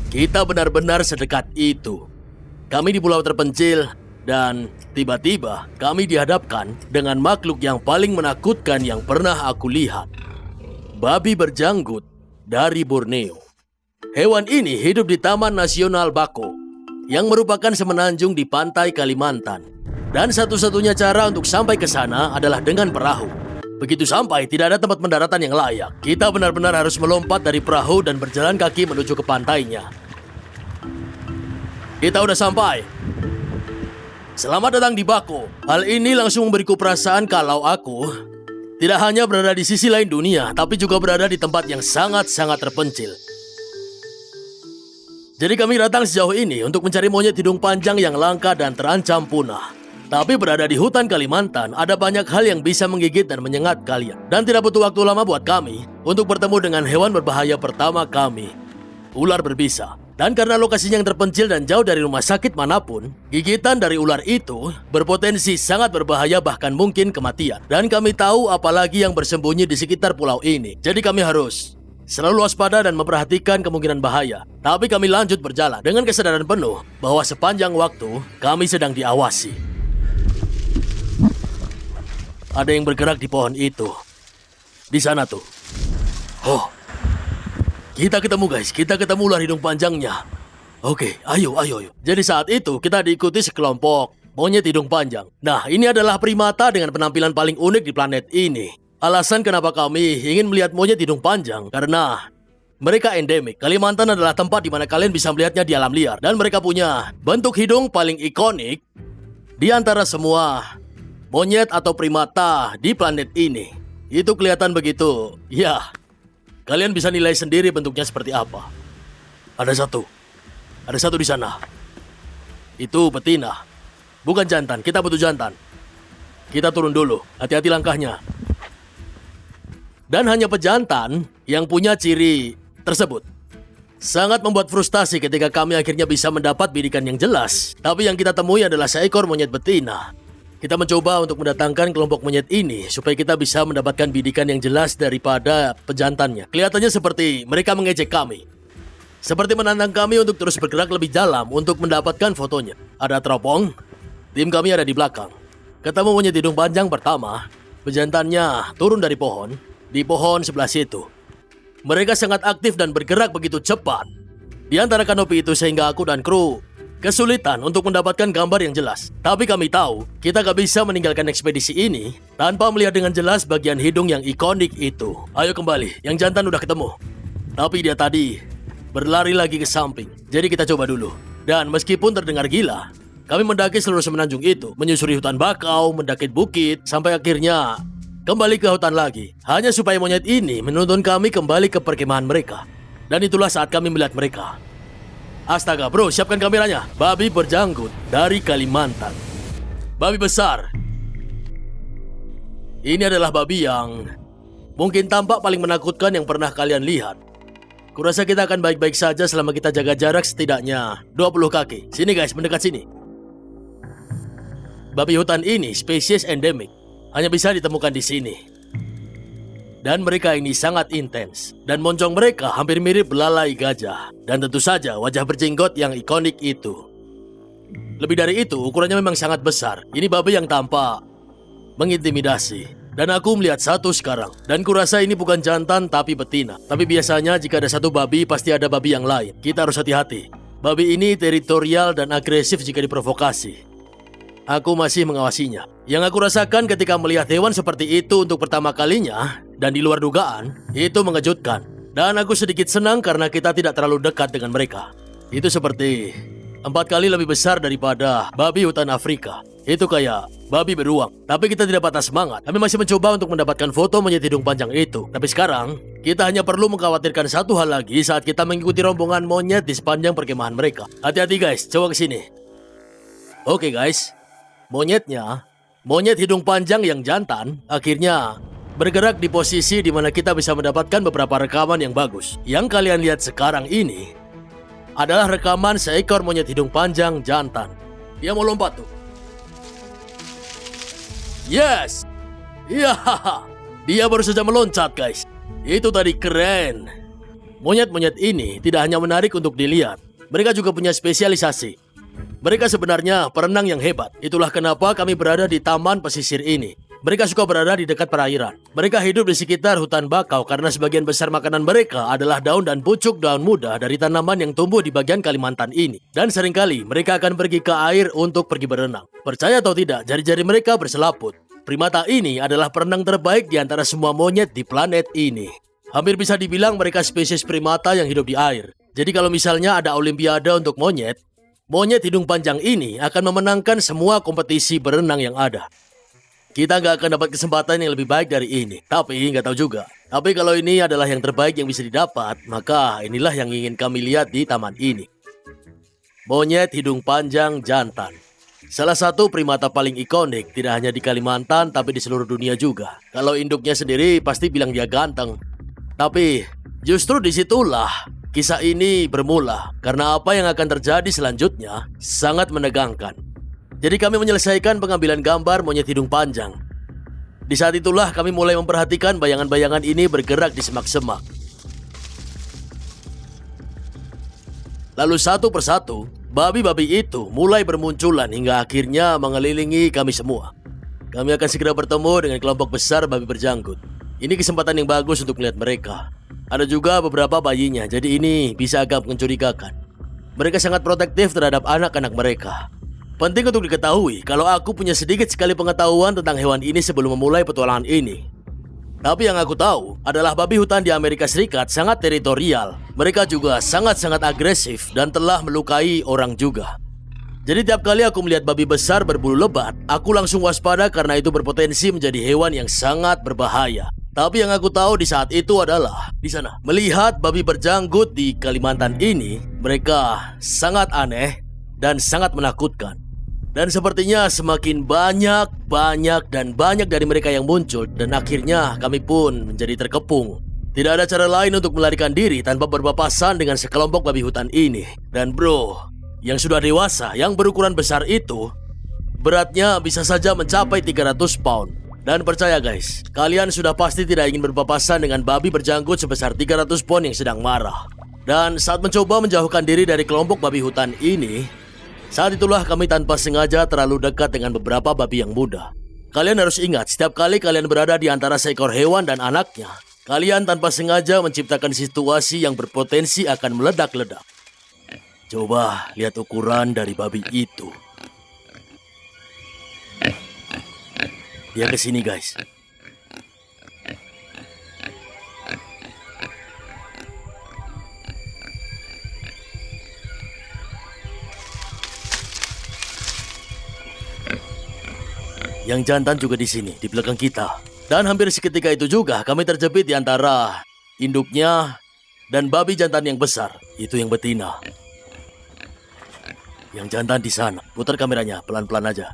Kita benar-benar sedekat itu. Kami di pulau terpencil dan tiba-tiba kami dihadapkan dengan makhluk yang paling menakutkan yang pernah aku lihat. Babi berjanggut dari Borneo. Hewan ini hidup di Taman Nasional Bako yang merupakan semenanjung di pantai Kalimantan. Dan satu-satunya cara untuk sampai ke sana adalah dengan perahu. Begitu sampai, tidak ada tempat pendaratan yang layak. Kita benar-benar harus melompat dari perahu dan berjalan kaki menuju ke pantainya. Kita udah sampai. Selamat datang di Bako. Hal ini langsung memberiku perasaan kalau aku tidak hanya berada di sisi lain dunia, tapi juga berada di tempat yang sangat-sangat terpencil. Jadi kami datang sejauh ini untuk mencari monyet hidung panjang yang langka dan terancam punah. Tapi berada di hutan Kalimantan, ada banyak hal yang bisa menggigit dan menyengat kalian. Dan tidak butuh waktu lama buat kami untuk bertemu dengan hewan berbahaya pertama kami, ular berbisa. Dan karena lokasinya yang terpencil dan jauh dari rumah sakit manapun, gigitan dari ular itu berpotensi sangat berbahaya bahkan mungkin kematian. Dan kami tahu apalagi yang bersembunyi di sekitar pulau ini. Jadi kami harus selalu waspada dan memperhatikan kemungkinan bahaya. Tapi kami lanjut berjalan dengan kesadaran penuh bahwa sepanjang waktu kami sedang diawasi. Ada yang bergerak di pohon itu. Di sana tuh. Oh. Kita ketemu guys, kita ketemu ular hidung panjangnya. Oke, ayo. Jadi saat itu kita diikuti sekelompok monyet hidung panjang. Nah, ini adalah primata dengan penampilan paling unik di planet ini. Alasan kenapa kami ingin melihat monyet hidung panjang karena mereka endemik. Kalimantan adalah tempat di mana kalian bisa melihatnya di alam liar. Dan mereka punya bentuk hidung paling ikonik di antara semua monyet atau primata di planet ini. Itu kelihatan begitu, ya. Kalian bisa nilai sendiri bentuknya seperti apa. Ada satu di sana. Itu betina. Bukan jantan, kita butuh jantan. Kita turun dulu, hati-hati langkahnya. Dan hanya pejantan yang punya ciri tersebut. Sangat membuat frustasi ketika kami akhirnya bisa mendapat bidikan yang jelas. Tapi yang kita temui adalah seekor monyet betina. Kita mencoba untuk mendatangkan kelompok monyet ini supaya kita bisa mendapatkan bidikan yang jelas daripada pejantannya. Kelihatannya seperti mereka mengejek kami. Seperti menantang kami untuk terus bergerak lebih dalam untuk mendapatkan fotonya. Ada teropong, tim kami ada di belakang. Ketemu monyet hidung panjang pertama, pejantannya turun dari pohon, di pohon sebelah situ. Mereka sangat aktif dan bergerak begitu cepat di antara kanopi itu sehingga aku dan kru kesulitan untuk mendapatkan gambar yang jelas. Tapi kami tahu, kita gak bisa meninggalkan ekspedisi ini tanpa melihat dengan jelas bagian hidung yang ikonik itu. Ayo kembali, yang jantan udah ketemu. Tapi dia tadi berlari lagi ke samping. Jadi kita coba dulu. Dan meskipun terdengar gila, kami mendaki seluruh semenanjung itu, menyusuri hutan bakau, mendaki bukit, sampai akhirnya kembali ke hutan lagi. Hanya supaya monyet ini menuntun kami kembali ke perkemahan mereka. Dan itulah saat kami melihat mereka. Astaga bro, siapkan kameranya. Babi berjanggut dari Kalimantan. Babi besar. Ini adalah babi yang mungkin tampak paling menakutkan yang pernah kalian lihat. Kurasa kita akan baik-baik saja selama kita jaga jarak setidaknya 20 kaki. Sini guys, mendekat sini. Babi hutan ini spesies endemik. Hanya bisa ditemukan di sini. Dan mereka ini sangat intens. Dan moncong mereka hampir mirip belalai gajah. Dan tentu saja wajah berjenggot yang ikonik itu. Lebih dari itu, ukurannya memang sangat besar. Ini babi yang tampak mengintimidasi. Dan aku melihat satu sekarang. Dan kurasa ini bukan jantan tapi betina. Tapi biasanya jika ada satu babi, pasti ada babi yang lain. Kita harus hati-hati. Babi ini teritorial dan agresif jika diprovokasi. Aku masih mengawasinya. Yang aku rasakan ketika melihat hewan seperti itu untuk pertama kalinya dan di luar dugaan, itu mengejutkan. Dan aku sedikit senang karena kita tidak terlalu dekat dengan mereka. Itu seperti 4 kali lebih besar daripada babi hutan Afrika. Itu kayak babi beruang. Tapi kita tidak patah semangat. Kami masih mencoba untuk mendapatkan foto monyet hidung panjang itu. Tapi sekarang, kita hanya perlu mengkhawatirkan satu hal lagi saat kita mengikuti rombongan monyet di sepanjang perkemahan mereka. Hati-hati guys, coba kesini. Oke guys. Monyet hidung panjang yang jantan, akhirnya bergerak di posisi di mana kita bisa mendapatkan beberapa rekaman yang bagus. Yang kalian lihat sekarang ini adalah rekaman seekor monyet hidung panjang jantan. Dia mau lompat tuh. Yes! Ya, dia baru saja meloncat guys. Itu tadi keren. Monyet-monyet ini tidak hanya menarik untuk dilihat, mereka juga punya spesialisasi. Mereka sebenarnya perenang yang hebat. Itulah kenapa kami berada di taman pesisir ini. Mereka suka berada di dekat perairan. Mereka hidup di sekitar hutan bakau karena sebagian besar makanan mereka adalah daun dan pucuk daun muda dari tanaman yang tumbuh di bagian Kalimantan ini. Dan seringkali mereka akan pergi ke air untuk pergi berenang. Percaya atau tidak, jari-jari mereka berselaput. Primata ini adalah perenang terbaik di antara semua monyet di planet ini. Hampir bisa dibilang mereka spesies primata yang hidup di air. Jadi kalau misalnya ada olimpiade untuk monyet, monyet hidung panjang ini akan memenangkan semua kompetisi berenang yang ada. Kita nggak akan dapat kesempatan yang lebih baik dari ini. Tapi nggak tahu juga. Tapi kalau ini adalah yang terbaik yang bisa didapat, maka inilah yang ingin kami lihat di taman ini. Monyet hidung panjang jantan. Salah satu primata paling ikonik tidak hanya di Kalimantan tapi di seluruh dunia juga. Kalau induknya sendiri pasti bilang dia ganteng. Tapi justru disitulah kisah ini bermula. Karena apa yang akan terjadi selanjutnya sangat menegangkan. Jadi kami menyelesaikan pengambilan gambar monyet hidung panjang. Di saat itulah kami mulai memperhatikan bayangan-bayangan ini bergerak di semak-semak. Lalu satu persatu, babi-babi itu mulai bermunculan hingga akhirnya mengelilingi kami semua. Kami akan segera bertemu dengan kelompok besar babi berjanggut. Ini kesempatan yang bagus untuk melihat mereka. Ada juga beberapa bayinya, jadi ini bisa agak mencurigakan. Mereka sangat protektif terhadap anak-anak mereka. Penting untuk diketahui kalau aku punya sedikit sekali pengetahuan tentang hewan ini sebelum memulai petualangan ini. Tapi yang aku tahu adalah babi hutan di Amerika Serikat sangat teritorial. Mereka juga sangat-sangat agresif dan telah melukai orang juga. Jadi tiap kali aku melihat babi besar berbulu lebat, aku langsung waspada karena itu berpotensi menjadi hewan yang sangat berbahaya. Tapi yang aku tahu di saat itu adalah di sana. Melihat babi berjanggut di Kalimantan ini, mereka sangat aneh dan sangat menakutkan. Dan sepertinya semakin banyak dari mereka yang muncul dan akhirnya kami pun menjadi terkepung. Tidak ada cara lain untuk melarikan diri tanpa berpapasan dengan sekelompok babi hutan ini. Dan bro, yang sudah dewasa, yang berukuran besar itu, beratnya bisa saja mencapai 300 pound. Dan percaya guys, kalian sudah pasti tidak ingin berpapasan dengan babi berjanggut sebesar 300 pound yang sedang marah. Dan saat mencoba menjauhkan diri dari kelompok babi hutan ini, saat itulah kami tanpa sengaja terlalu dekat dengan beberapa babi yang muda. Kalian harus ingat, setiap kali kalian berada di antara seekor hewan dan anaknya, kalian tanpa sengaja menciptakan situasi yang berpotensi akan meledak-ledak. Coba lihat ukuran dari babi itu. Dia kesini guys. Yang jantan juga di sini, di belakang kita. Dan hampir seketika itu juga kami terjepit di antara induknya dan babi jantan yang besar. Itu yang betina. Yang jantan di sana. Putar kameranya, pelan-pelan aja.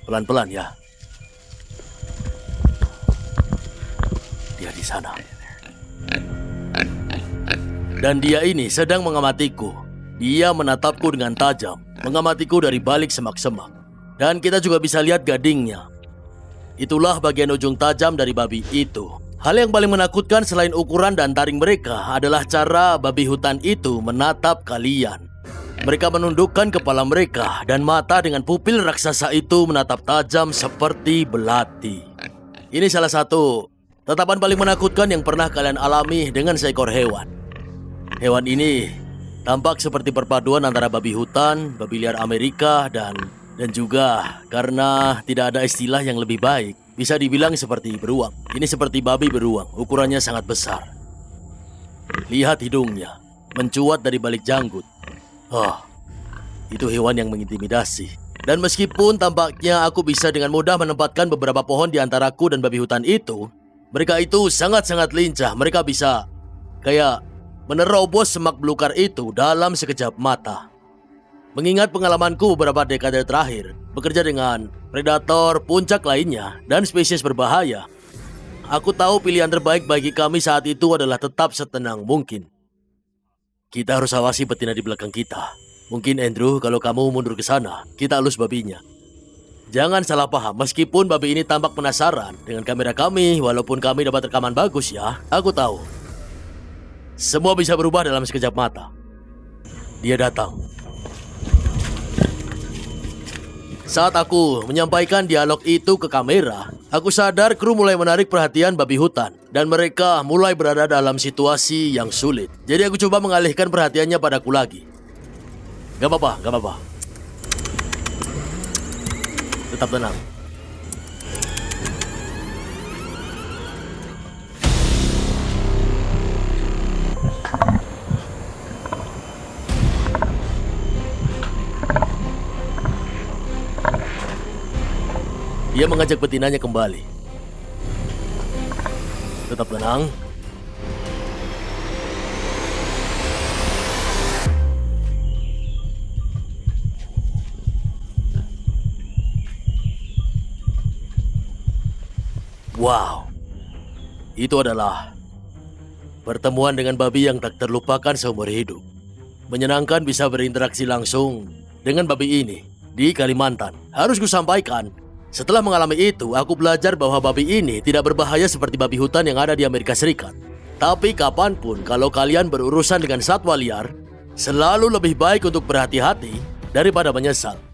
Pelan-pelan ya. Dia di sana. Dan dia ini sedang mengamatiku. Dia menatapku dengan tajam, mengamatiku dari balik semak-semak. Dan kita juga bisa lihat gadingnya. Itulah bagian ujung tajam dari babi itu. Hal yang paling menakutkan selain ukuran dan taring mereka adalah cara babi hutan itu menatap kalian. Mereka menundukkan kepala mereka dan mata dengan pupil raksasa itu menatap tajam seperti belati. Ini salah satu tatapan paling menakutkan yang pernah kalian alami dengan seekor hewan. Hewan ini tampak seperti perpaduan antara babi hutan, babi liar Amerika, dan juga karena tidak ada istilah yang lebih baik, bisa dibilang seperti beruang. Ini seperti babi beruang, ukurannya sangat besar. Lihat hidungnya, mencuat dari balik janggut. Itu hewan yang mengintimidasi. Dan meskipun tampaknya aku bisa dengan mudah menempatkan beberapa pohon di antaraku dan babi hutan itu, mereka itu sangat-sangat lincah. Mereka bisa kayak menerobos semak belukar itu dalam sekejap mata. Mengingat pengalamanku beberapa dekade terakhir, bekerja dengan predator puncak lainnya dan spesies berbahaya, aku tahu pilihan terbaik bagi kami saat itu adalah tetap setenang mungkin. Kita harus awasi betina di belakang kita. Mungkin Andrew, kalau kamu mundur ke sana, kita elus babinya. Jangan salah paham, meskipun babi ini tampak penasaran dengan kamera kami, walaupun kami dapat rekaman bagus ya, aku tahu. Semua bisa berubah dalam sekejap mata. Dia datang. Saat aku menyampaikan dialog itu ke kamera, aku sadar kru mulai menarik perhatian babi hutan dan mereka mulai berada dalam situasi yang sulit. Jadi aku coba mengalihkan perhatiannya padaku lagi. Gak apa-apa. Tetap tenang. Dia mengajak betinanya kembali. Tetap tenang. Wow. Itu adalah pertemuan dengan babi yang tak terlupakan seumur hidup. Menyenangkan bisa berinteraksi langsung dengan babi ini di Kalimantan. Harus kusampaikan, setelah mengalami itu, aku belajar bahwa babi ini tidak berbahaya seperti babi hutan yang ada di Amerika Serikat. Tapi kapanpun kalau kalian berurusan dengan satwa liar, selalu lebih baik untuk berhati-hati daripada menyesal.